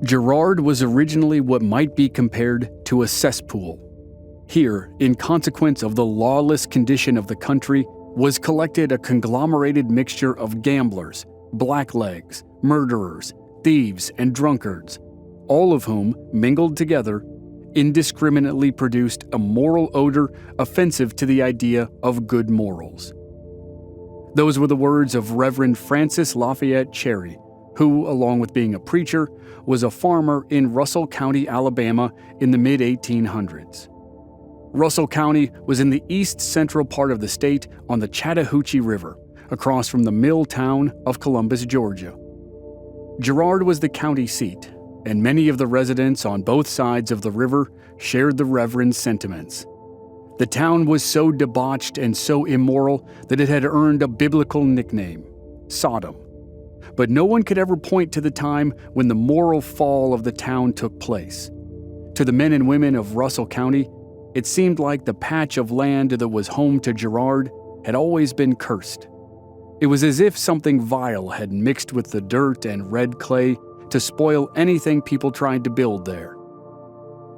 Girard was originally what might be compared to a cesspool. Here, in consequence of the lawless condition of the country, was collected a conglomerated mixture of gamblers, blacklegs, murderers, thieves, and drunkards, all of whom, mingled together, indiscriminately produced a moral odor offensive to the idea of good morals. Those were the words of Reverend Francis Lafayette Cherry, who, along with being a preacher, was a farmer in Russell County, Alabama in the mid-1800s. Russell County was in the east-central part of the state on the Chattahoochee River, across from the mill town of Columbus, Georgia. Girard was the county seat, and many of the residents on both sides of the river shared the Reverend's sentiments. The town was so debauched and so immoral that it had earned a biblical nickname, Sodom. But no one could ever point to the time when the moral fall of the town took place. To the men and women of Russell County, it seemed like the patch of land that was home to Girard had always been cursed. It was as if something vile had mixed with the dirt and red clay to spoil anything people tried to build there.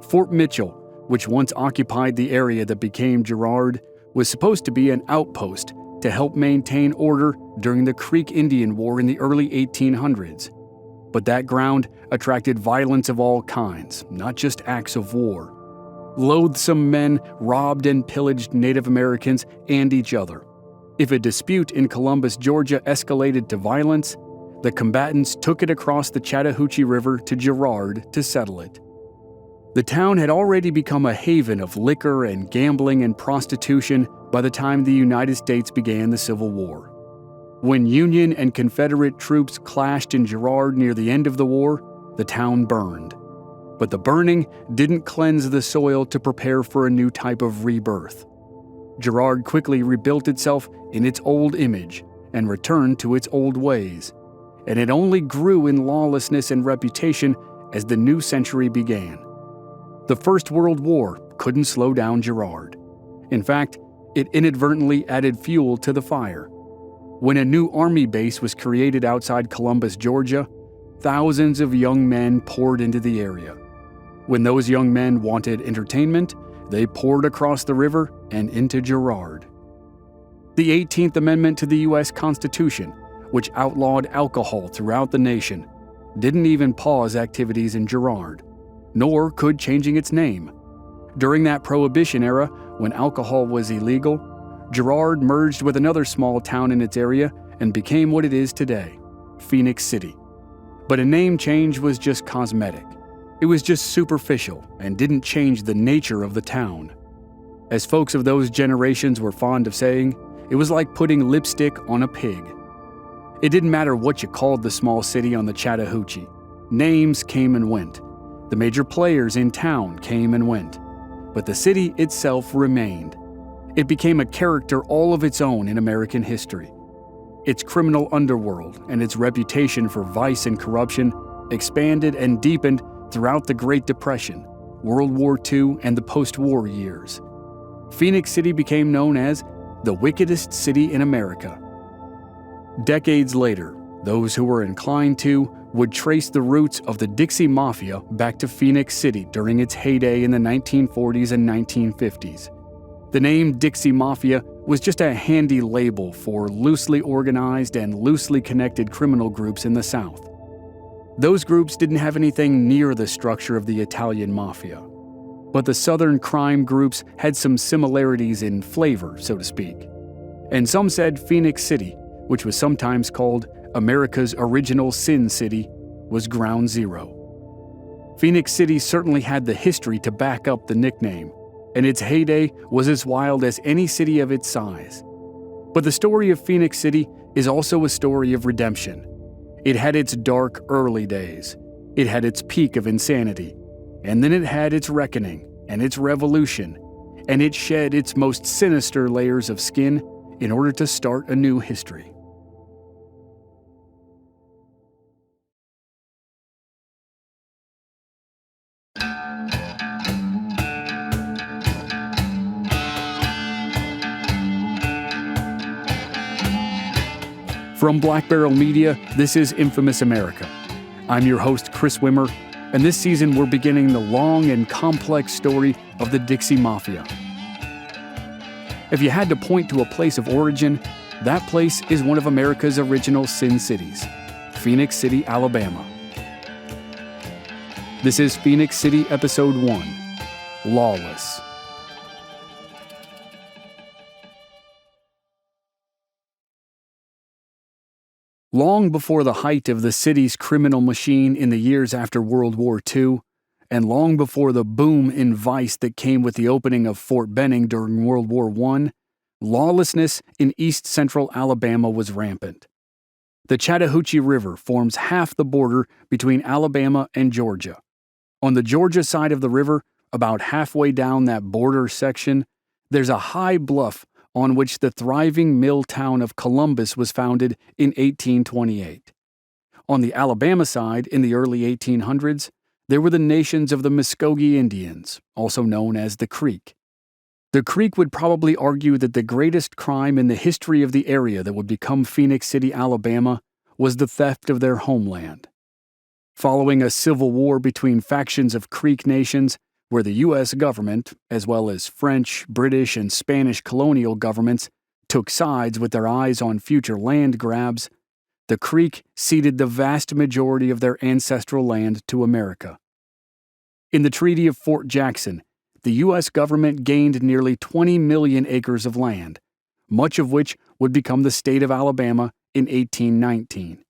Fort Mitchell, which once occupied the area that became Girard, was supposed to be an outpost to help maintain order during the Creek Indian War in the early 1800s. But that ground attracted violence of all kinds, not just acts of war. Loathsome men robbed and pillaged Native Americans and each other. If a dispute in Columbus, Georgia escalated to violence, the combatants took it across the Chattahoochee River to Girard to settle it. The town had already become a haven of liquor and gambling and prostitution by the time the United States began the Civil War. When Union and Confederate troops clashed in Girard near the end of the war, the town burned. But the burning didn't cleanse the soil to prepare for a new type of rebirth. Girard quickly rebuilt itself in its old image and returned to its old ways, and it only grew in lawlessness and reputation as the new century began. The First World War couldn't slow down Girard. In fact, it inadvertently added fuel to the fire. When a new army base was created outside Columbus, Georgia, thousands of young men poured into the area. When those young men wanted entertainment, they poured across the river and into Girard. The 18th Amendment to the U.S. Constitution, which outlawed alcohol throughout the nation, didn't even pause activities in Girard, nor could changing its name. During that Prohibition era, when alcohol was illegal, Girard merged with another small town in its area and became what it is today, Phenix City. But a name change was just cosmetic. It was just superficial and didn't change the nature of the town. As folks of those generations were fond of saying, it was like putting lipstick on a pig. It didn't matter what you called the small city on the Chattahoochee. Names came and went. The major players in town came and went. But the city itself remained. It became a character all of its own in American history. Its criminal underworld and its reputation for vice and corruption expanded and deepened throughout the Great Depression, World War II, and the post-war years. Phenix City became known as the wickedest city in America. Decades later, those who were inclined to would trace the roots of the Dixie Mafia back to Phenix City during its heyday in the 1940s and 1950s. The name Dixie Mafia was just a handy label for loosely organized and loosely connected criminal groups in the South. Those groups didn't have anything near the structure of the Italian Mafia. But the Southern crime groups had some similarities in flavor, so to speak. And some said Phenix City, which was sometimes called America's original Sin City, was ground zero. Phenix City certainly had the history to back up the nickname, and its heyday was as wild as any city of its size. But the story of Phenix City is also a story of redemption. It had its dark early days. It had its peak of insanity. And then it had its reckoning and its revolution, and it shed its most sinister layers of skin in order to start a new history. From Black Barrel Media, this is Infamous America. I'm your host, Chris Wimmer, And this season, we're beginning the long and complex story of the Dixie Mafia. If you had to point to a place of origin, that place is one of America's original Sin Cities, Phenix City, Alabama. This is Phenix City Episode 1, Lawless. Long before the height of the city's criminal machine in the years after World War II, and long before the boom in vice that came with the opening of Fort Benning during World War I, lawlessness in east-central Alabama was rampant. The Chattahoochee River forms half the border between Alabama and Georgia. On the Georgia side of the river, about halfway down that border section, there's a high bluff on which the thriving mill town of Columbus was founded in 1828. On the Alabama side, in the early 1800s, there were the nations of the Muskogee Indians, also known as the Creek. The Creek would probably argue that the greatest crime in the history of the area that would become Phenix City, Alabama, was the theft of their homeland. Following a civil war between factions of Creek nations, where the U.S. government, as well as French, British, and Spanish colonial governments, took sides with their eyes on future land grabs, the Creek ceded the vast majority of their ancestral land to America. In the Treaty of Fort Jackson, the U.S. government gained nearly 20 million acres of land, much of which would become the state of Alabama in 1819.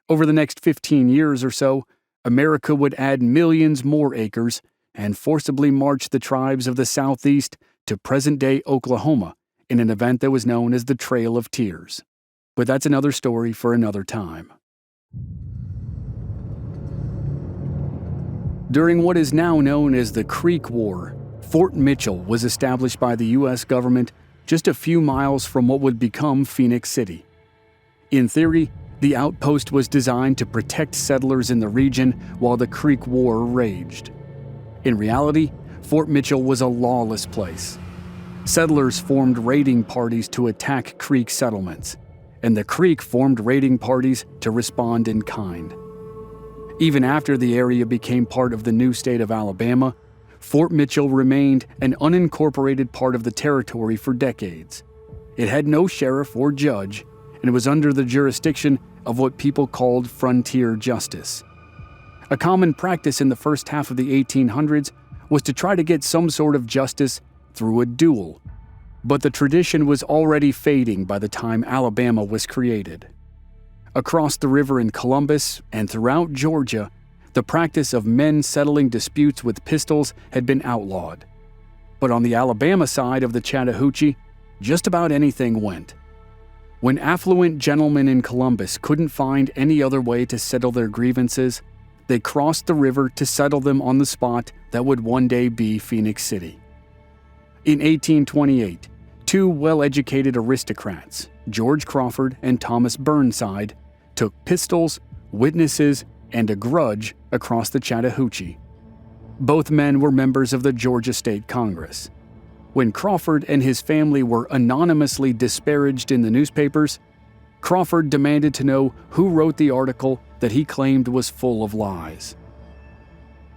Over the next 15 years or so, America would add millions more acres and forcibly march the tribes of the Southeast to present-day Oklahoma in an event that was known as the Trail of Tears. But that's another story for another time. During what is now known as the Creek War, Fort Mitchell was established by the U.S. government just a few miles from what would become Phenix City. In theory, the outpost was designed to protect settlers in the region while the Creek War raged. In reality, Fort Mitchell was a lawless place. Settlers formed raiding parties to attack Creek settlements, and the Creek formed raiding parties to respond in kind. Even after the area became part of the new state of Alabama, Fort Mitchell remained an unincorporated part of the territory for decades. It had no sheriff or judge, and it was under the jurisdiction of what people called frontier justice. A common practice in the first half of the 1800s was to try to get some sort of justice through a duel, but the tradition was already fading by the time Alabama was created. Across the river in Columbus and throughout Georgia, the practice of men settling disputes with pistols had been outlawed. But on the Alabama side of the Chattahoochee, just about anything went. When affluent gentlemen in Columbus couldn't find any other way to settle their grievances, they crossed the river to settle them on the spot that would one day be Phenix City. In 1828, two well-educated aristocrats, George Crawford and Thomas Burnside, took pistols, witnesses, and a grudge across the Chattahoochee. Both men were members of the Georgia State Congress. When Crawford and his family were anonymously disparaged in the newspapers, Crawford demanded to know who wrote the article that he claimed was full of lies.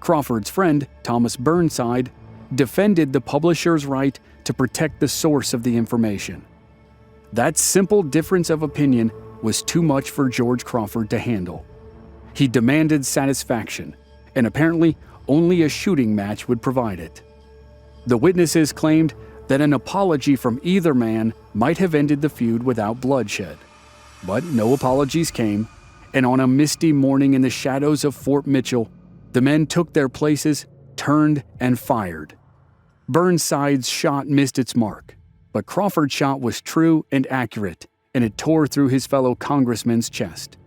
Crawford's friend, Thomas Burnside, defended the publisher's right to protect the source of the information. That simple difference of opinion was too much for George Crawford to handle. He demanded satisfaction, and apparently only a shooting match would provide it. The witnesses claimed that an apology from either man might have ended the feud without bloodshed. But no apologies came, and on a misty morning in the shadows of Fort Mitchell, the men took their places, turned, and fired. Burnside's shot missed its mark, but Crawford's shot was true and accurate, and it tore through his fellow congressman's chest.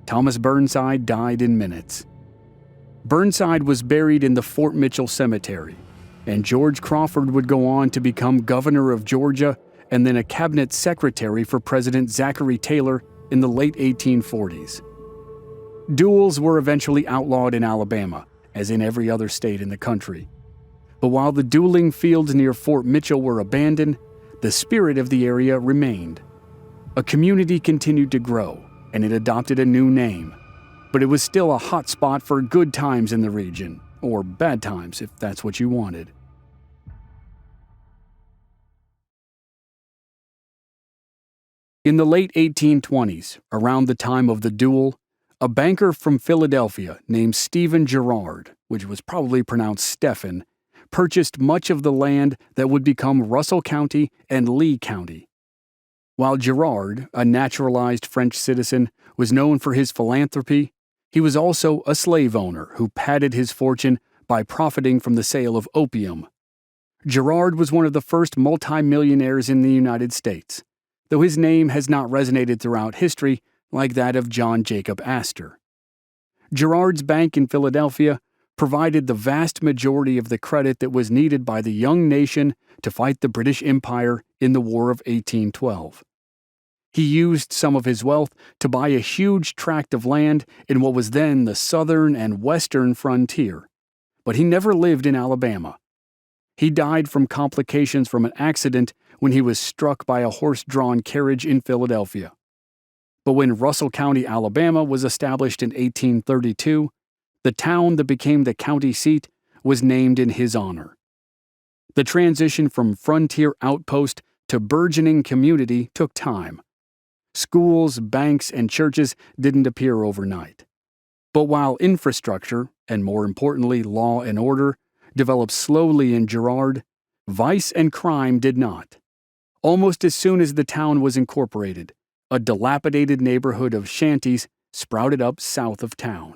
Thomas Burnside died in minutes. Burnside was buried in the Fort Mitchell Cemetery, and George Crawford would go on to become governor of Georgia and then a cabinet secretary for President Zachary Taylor in the late 1840s. Duels were eventually outlawed in Alabama, as in every other state in the country. But while the dueling fields near Fort Mitchell were abandoned, the spirit of the area remained. A community continued to grow, and it adopted a new name, but it was still a hot spot for good times in the region, or bad times if that's what you wanted. In the late 1820s, around the time of the duel, a banker from Philadelphia named Stephen Girard, which was probably pronounced Stephen, purchased much of the land that would become Russell County and Lee County. While Girard, a naturalized French citizen, was known for his philanthropy, he was also a slave owner who padded his fortune by profiting from the sale of opium. Girard was one of the first multimillionaires in the United States, though his name has not resonated throughout history like that of John Jacob Astor. Girard's bank in Philadelphia provided the vast majority of the credit that was needed by the young nation to fight the British Empire in the War of 1812. He used some of his wealth to buy a huge tract of land in what was then the southern and western frontier, but he never lived in Alabama. He died from complications from an accident when he was struck by a horse-drawn carriage in Philadelphia. But when Russell County, Alabama was established in 1832, the town that became the county seat was named in his honor. The transition from frontier outpost to burgeoning community took time. Schools, banks, and churches didn't appear overnight. But while infrastructure, and more importantly law and order, developed slowly in Girard, vice and crime did not. Almost as soon as the town was incorporated, a dilapidated neighborhood of shanties sprouted up south of town.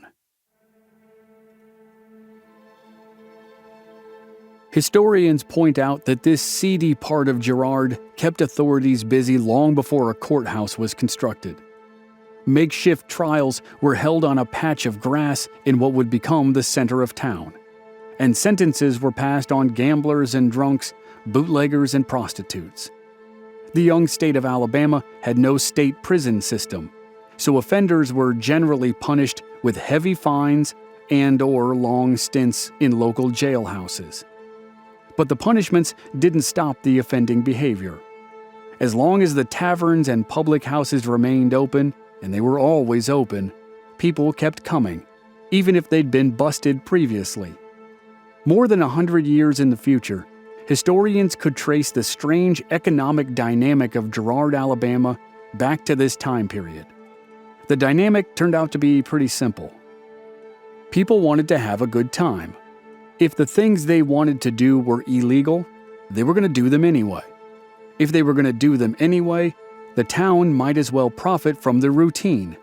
Historians point out that this seedy part of Girard kept authorities busy long before a courthouse was constructed. Makeshift trials were held on a patch of grass in what would become the center of town, and sentences were passed on gamblers and drunks, bootleggers and prostitutes. The young state of Alabama had no state prison system, so offenders were generally punished with heavy fines and/or long stints in local jailhouses. But the punishments didn't stop the offending behavior. As long as the taverns and public houses remained open, and they were always open, people kept coming, even if they'd been busted previously. More than 100 years in the future, historians could trace the strange economic dynamic of Girard, Alabama, back to this time period. The dynamic turned out to be pretty simple. People wanted to have a good time. If the things they wanted to do were illegal, they were going to do them anyway. If they were going to do them anyway, the town might as well profit from the routine.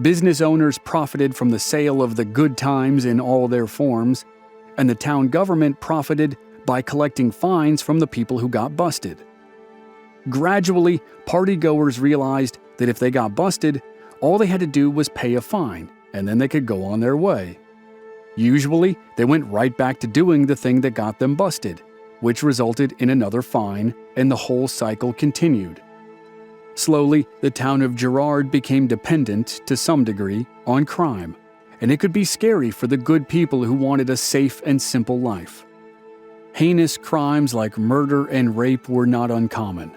Business owners profited from the sale of the good times in all their forms, and the town government profited by collecting fines from the people who got busted. Gradually, partygoers realized that if they got busted, all they had to do was pay a fine, and then they could go on their way. Usually, they went right back to doing the thing that got them busted, which resulted in another fine, and the whole cycle continued. Slowly, the town of Girard became dependent, to some degree, on crime, and it could be scary for the good people who wanted a safe and simple life. Heinous crimes like murder and rape were not uncommon.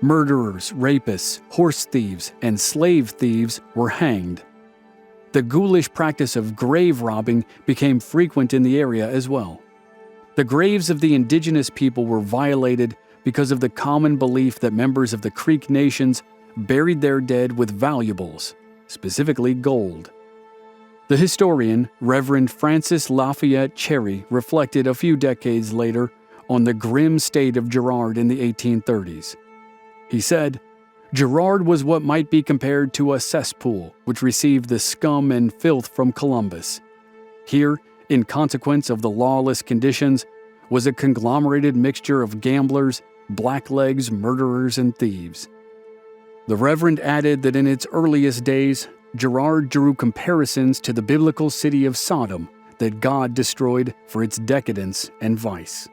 Murderers, rapists, horse thieves, and slave thieves were hanged. The ghoulish practice of grave robbing became frequent in the area as well. The graves of the indigenous people were violated because of the common belief that members of the Creek nations buried their dead with valuables, specifically gold. The historian, Reverend Francis Lafayette Cherry, reflected a few decades later on the grim state of Girard in the 1830s. He said, "Girard was what might be compared to a cesspool which received the scum and filth from Columbus. Here, in consequence of the lawless conditions, was a conglomerated mixture of gamblers, blacklegs, murderers, and thieves." The Reverend added that in its earliest days, Girard drew comparisons to the biblical city of Sodom that God destroyed for its decadence and vice.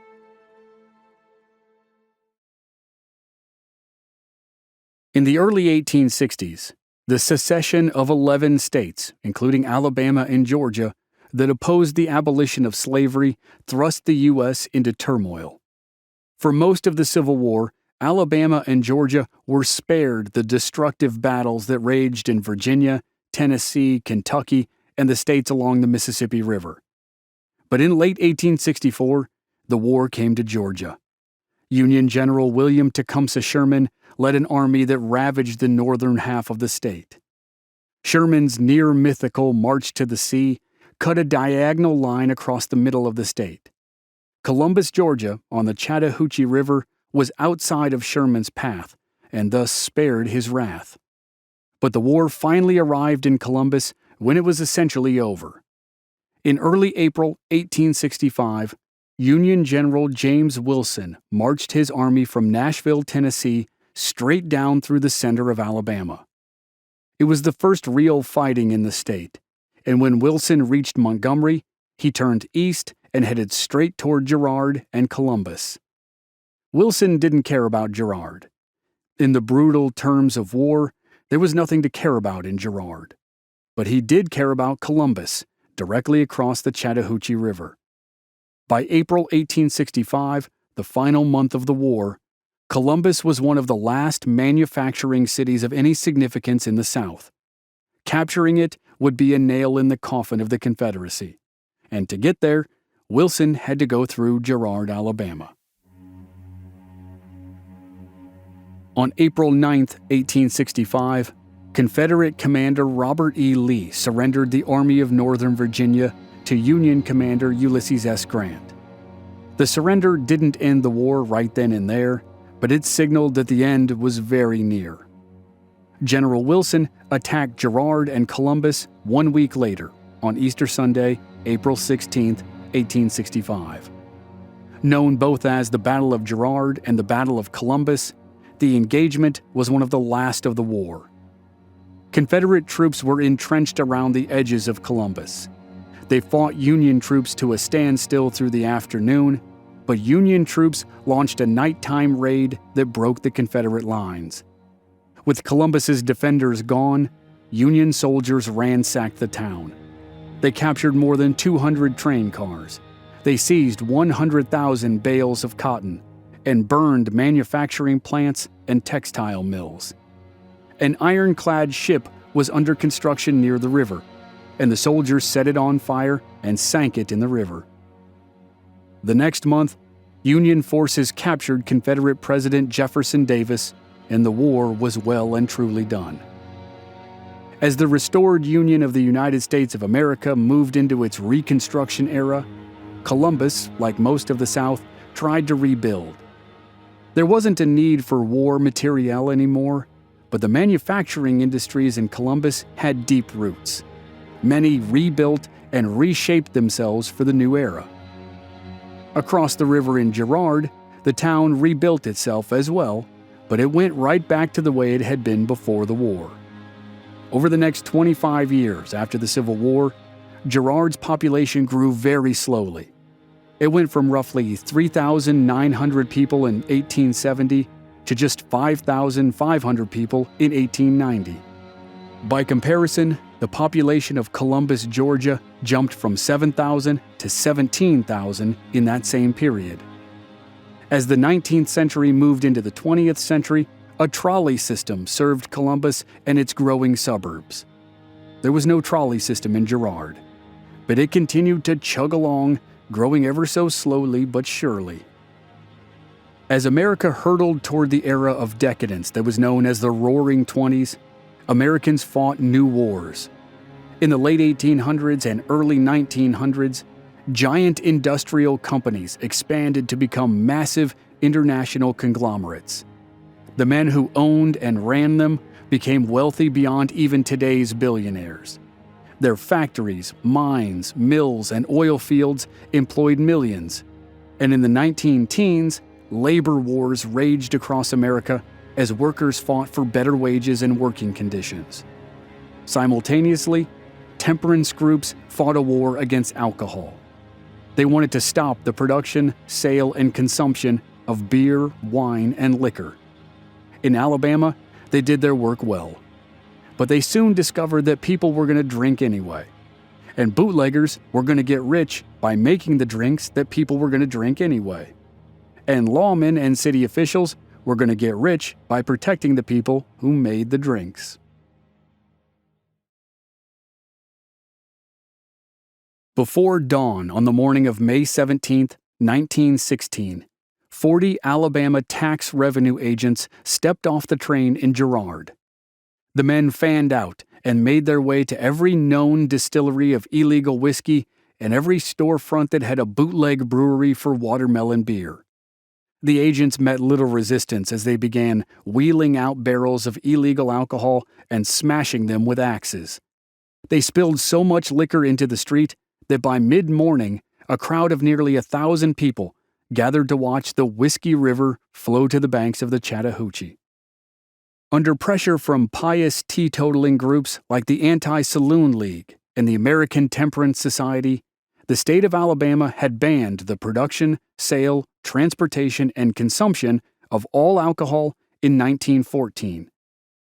In the early 1860s, the secession of 11 states, including Alabama and Georgia, that opposed the abolition of slavery thrust the U.S. into turmoil. For most of the Civil War, Alabama and Georgia were spared the destructive battles that raged in Virginia, Tennessee, Kentucky, and the states along the Mississippi River. But in late 1864, the war came to Georgia. Union General William Tecumseh Sherman led an army that ravaged the northern half of the state. Sherman's near-mythical March to the Sea cut a diagonal line across the middle of the state. Columbus, Georgia, on the Chattahoochee River, was outside of Sherman's path, and thus spared his wrath. But the war finally arrived in Columbus when it was essentially over. In early April 1865, Union General James Wilson marched his army from Nashville, Tennessee, straight down through the center of Alabama. It was the first real fighting in the state, and when Wilson reached Montgomery, he turned east and headed straight toward Girard and Columbus. Wilson didn't care about Girard. In the brutal terms of war, there was nothing to care about in Girard. But he did care about Columbus, directly across the Chattahoochee River. By April 1865, the final month of the war, Columbus was one of the last manufacturing cities of any significance in the South. Capturing it would be a nail in the coffin of the Confederacy. And to get there, Wilson had to go through Girard, Alabama. On April 9, 1865, Confederate Commander Robert E. Lee surrendered the Army of Northern Virginia to Union Commander Ulysses S. Grant. The surrender didn't end the war right then and there, but it signaled that the end was very near. General Wilson attacked Girard and Columbus 1 week later, on Easter Sunday, April 16, 1865. Known both as the Battle of Girard and the Battle of Columbus, the engagement was one of the last of the war. Confederate troops were entrenched around the edges of Columbus. They fought Union troops to a standstill through the afternoon, but Union troops launched a nighttime raid that broke the Confederate lines. With Columbus's defenders gone, Union soldiers ransacked the town. They captured more than 200 train cars. They seized 100,000 bales of cotton and burned manufacturing plants and textile mills. An ironclad ship was under construction near the river, and the soldiers set it on fire and sank it in the river. The next month, Union forces captured Confederate President Jefferson Davis, and the war was well and truly done. As the restored Union of the United States of America moved into its Reconstruction era, Columbus, like most of the South, tried to rebuild. There wasn't a need for war materiel anymore, but the manufacturing industries in Columbus had deep roots. Many rebuilt and reshaped themselves for the new era. Across the river in Girard, the town rebuilt itself as well, but it went right back to the way it had been before the war. Over the next 25 years after the Civil War, Girard's population grew very slowly. It went from roughly 3,900 people in 1870 to just 5,500 people in 1890. By comparison, the population of Columbus, Georgia jumped from 7,000 to 17,000 in that same period. As the 19th century moved into the 20th century, a trolley system served Columbus and its growing suburbs. There was no trolley system in Girard, but it continued to chug along, growing ever so slowly but surely. As America hurtled toward the era of decadence that was known as the Roaring Twenties, Americans fought new wars. In the late 1800s and early 1900s, giant industrial companies expanded to become massive international conglomerates. The men who owned and ran them became wealthy beyond even today's billionaires. Their factories, mines, mills, and oil fields employed millions. And in the 19-teens, labor wars raged across America as workers fought for better wages and working conditions. Simultaneously, temperance groups fought a war against alcohol. They wanted to stop the production, sale, and consumption of beer, wine, and liquor. In Alabama, they did their work well. But they soon discovered that people were going to drink anyway. And bootleggers were going to get rich by making the drinks that people were going to drink anyway. And lawmen and city officials were going to get rich by protecting the people who made the drinks. Before dawn on the morning of May 17, 1916, 40 Alabama tax revenue agents stepped off the train in Girard. The men fanned out and made their way to every known distillery of illegal whiskey and every storefront that had a bootleg brewery for watermelon beer. The agents met little resistance as they began wheeling out barrels of illegal alcohol and smashing them with axes. They spilled so much liquor into the street that by mid-morning, a crowd of nearly 1,000 people gathered to watch the Whiskey River flow to the banks of the Chattahoochee. Under pressure from pious teetotaling groups like the Anti-Saloon League and the American Temperance Society, the state of Alabama had banned the production, sale, transportation, and consumption of all alcohol in 1914,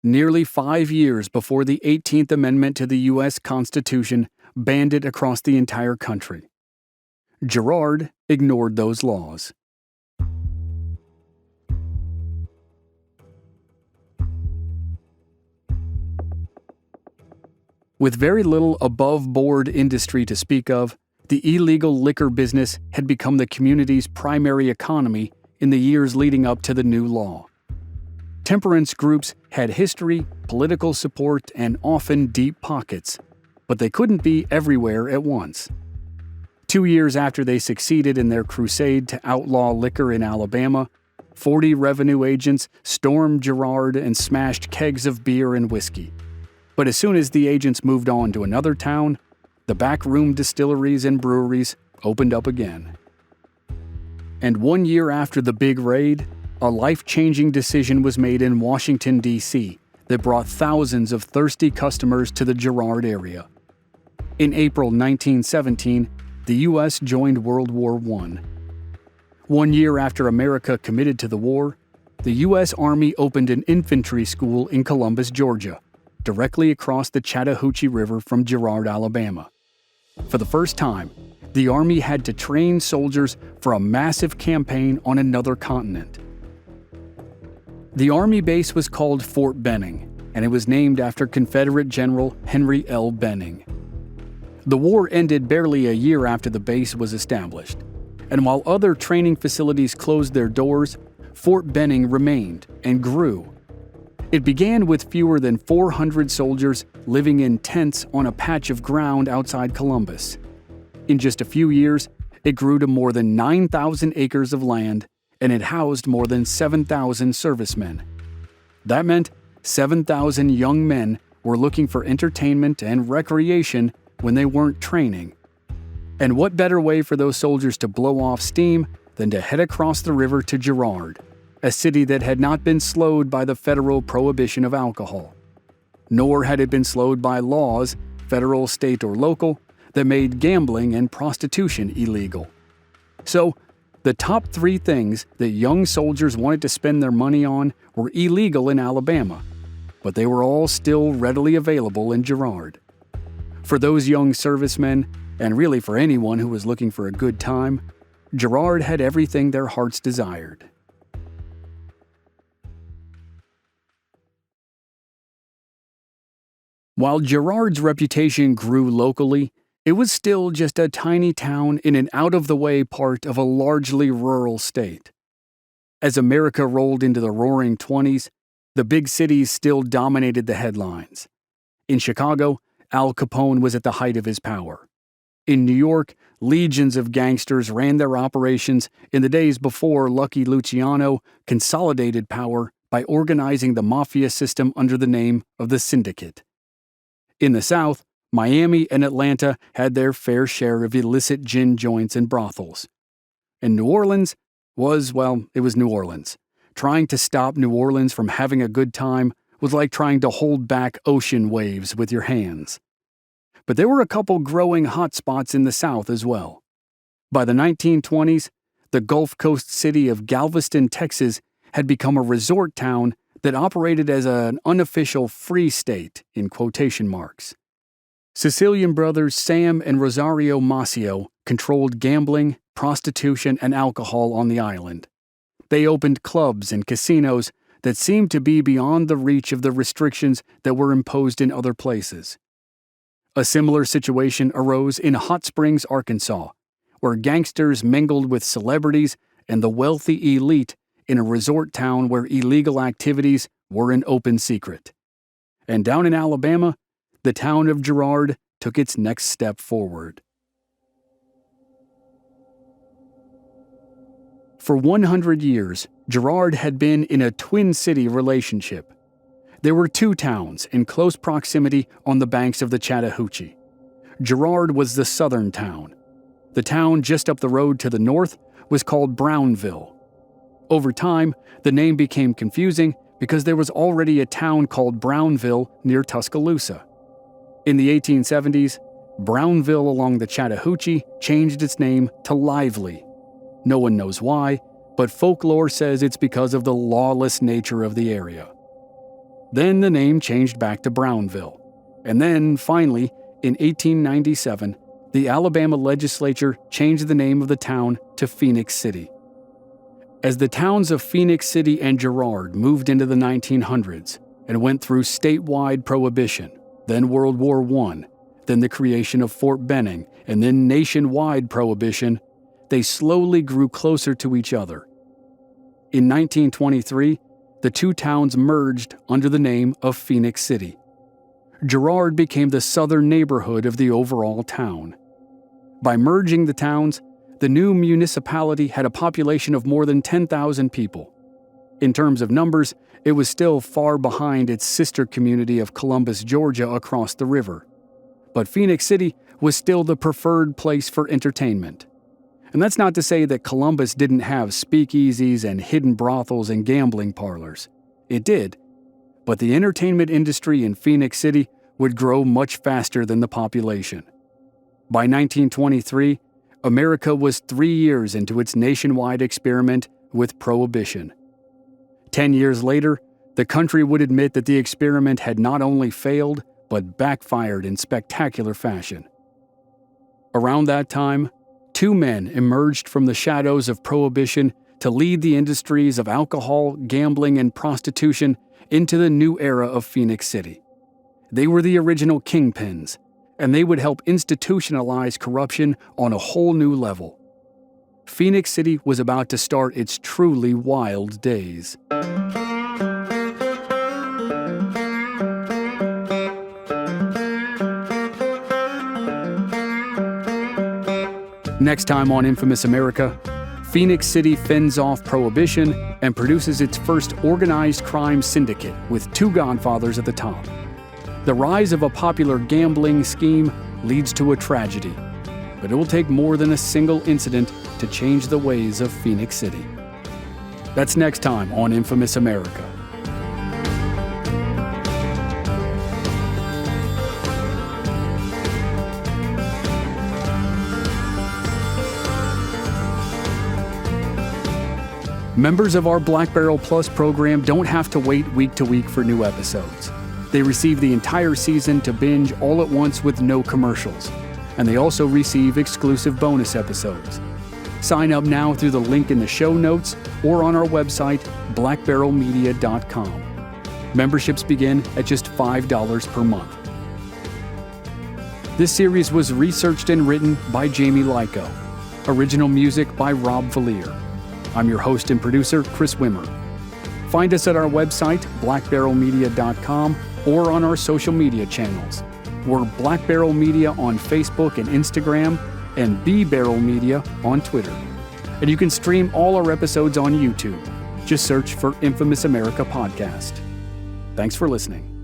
nearly 5 years before the 18th Amendment to the U.S. Constitution banned it across the entire country. Girard ignored those laws. With very little above-board industry to speak of, the illegal liquor business had become the community's primary economy in the years leading up to the new law. Temperance groups had history, political support, and often deep pockets, but they couldn't be everywhere at once. 2 years after they succeeded in their crusade to outlaw liquor in Alabama, 40 revenue agents stormed Girard and smashed kegs of beer and whiskey. But as soon as the agents moved on to another town, the backroom distilleries and breweries opened up again. And 1 year after the big raid, a life-changing decision was made in Washington, D.C. that brought thousands of thirsty customers to the Girard area. In April 1917, the U.S. joined World War I. 1 year after America committed to the war, the U.S. Army opened an infantry school in Columbus, Georgia, directly across the Chattahoochee River from Girard, Alabama. For the first time, the Army had to train soldiers for a massive campaign on another continent. The Army base was called Fort Benning, and it was named after Confederate General Henry L. Benning. The war ended barely a year after the base was established, and while other training facilities closed their doors, Fort Benning remained and grew. It began with fewer than 400 soldiers living in tents on a patch of ground outside Columbus. In just a few years, it grew to more than 9,000 acres of land, and it housed more than 7,000 servicemen. That meant 7,000 young men were looking for entertainment and recreation when they weren't training. And what better way for those soldiers to blow off steam than to head across the river to Girard, a city that had not been slowed by the federal prohibition of alcohol. Nor had it been slowed by laws, federal, state, or local, that made gambling and prostitution illegal. So, the top 3 things that young soldiers wanted to spend their money on were illegal in Alabama, but they were all still readily available in Girard. For those young servicemen, and really for anyone who was looking for a good time, Girard had everything their hearts desired. While Girard's reputation grew locally, it was still just a tiny town in an out-of-the-way part of a largely rural state. As America rolled into the roaring 20s, the big cities still dominated the headlines. In Chicago, Al Capone was at the height of his power. In New York, legions of gangsters ran their operations in the days before Lucky Luciano consolidated power by organizing the mafia system under the name of the Syndicate. In the South, Miami and Atlanta had their fair share of illicit gin joints and brothels. And New Orleans was, well, it was New Orleans. Trying to stop New Orleans from having a good time was like trying to hold back ocean waves with your hands. But there were a couple growing hotspots in the South as well. By the 1920s, the Gulf Coast city of Galveston, Texas, had become a resort town that operated as an unofficial free state, in quotation marks. Sicilian brothers Sam and Rosario Maceo controlled gambling, prostitution, and alcohol on the island. They opened clubs and casinos that seemed to be beyond the reach of the restrictions that were imposed in other places. A similar situation arose in Hot Springs, Arkansas, where gangsters mingled with celebrities and the wealthy elite in a resort town where illegal activities were an open secret. And down in Alabama, the town of Girard took its next step forward. For 100 years, Girard had been in a twin city relationship. There were two towns in close proximity on the banks of the Chattahoochee. Girard was the southern town. The town just up the road to the north was called Brownville. Over time, the name became confusing because there was already a town called Brownville near Tuscaloosa. In the 1870s, Brownville along the Chattahoochee changed its name to Lively. No one knows why, but folklore says it's because of the lawless nature of the area. Then the name changed back to Brownville. And then, finally, in 1897, the Alabama legislature changed the name of the town to Phenix City. As the towns of Phenix City and Girard moved into the 1900s and went through statewide Prohibition, then World War I, then the creation of Fort Benning, and then nationwide Prohibition, they slowly grew closer to each other. In 1923, the two towns merged under the name of Phenix City. Girard became the southern neighborhood of the overall town. By merging the towns, the new municipality had a population of more than 10,000 people. In terms of numbers, it was still far behind its sister community of Columbus, Georgia, across the river. But Phenix City was still the preferred place for entertainment. And that's not to say that Columbus didn't have speakeasies and hidden brothels and gambling parlors. It did. But the entertainment industry in Phenix City would grow much faster than the population. By 1923, America was 3 years into its nationwide experiment with Prohibition. 10 years later, the country would admit that the experiment had not only failed, but backfired in spectacular fashion. Around that time, two men emerged from the shadows of Prohibition to lead the industries of alcohol, gambling, and prostitution into the new era of Phenix City. They were the original kingpins, and they would help institutionalize corruption on a whole new level. Phenix City was about to start its truly wild days. Next time on Infamous America, Phenix City fends off Prohibition and produces its first organized crime syndicate with two godfathers at the top. The rise of a popular gambling scheme leads to a tragedy, but it will take more than a single incident to change the ways of Phenix City. That's next time on Infamous America. Members of our Black Barrel Plus program don't have to wait week to week for new episodes. They receive the entire season to binge all at once with no commercials, and they also receive exclusive bonus episodes. Sign up now through the link in the show notes or on our website, blackbarrelmedia.com. Memberships begin at just $5 per month. This series was researched and written by Jamie Lyko. Original music by Rob Valier. I'm your host and producer, Chris Wimmer. Find us at our website, blackbarrelmedia.com, or on our social media channels. We're Black Barrel Media on Facebook and Instagram, and B Barrel Media on Twitter. And you can stream all our episodes on YouTube. Just search for Infamous America Podcast. Thanks for listening.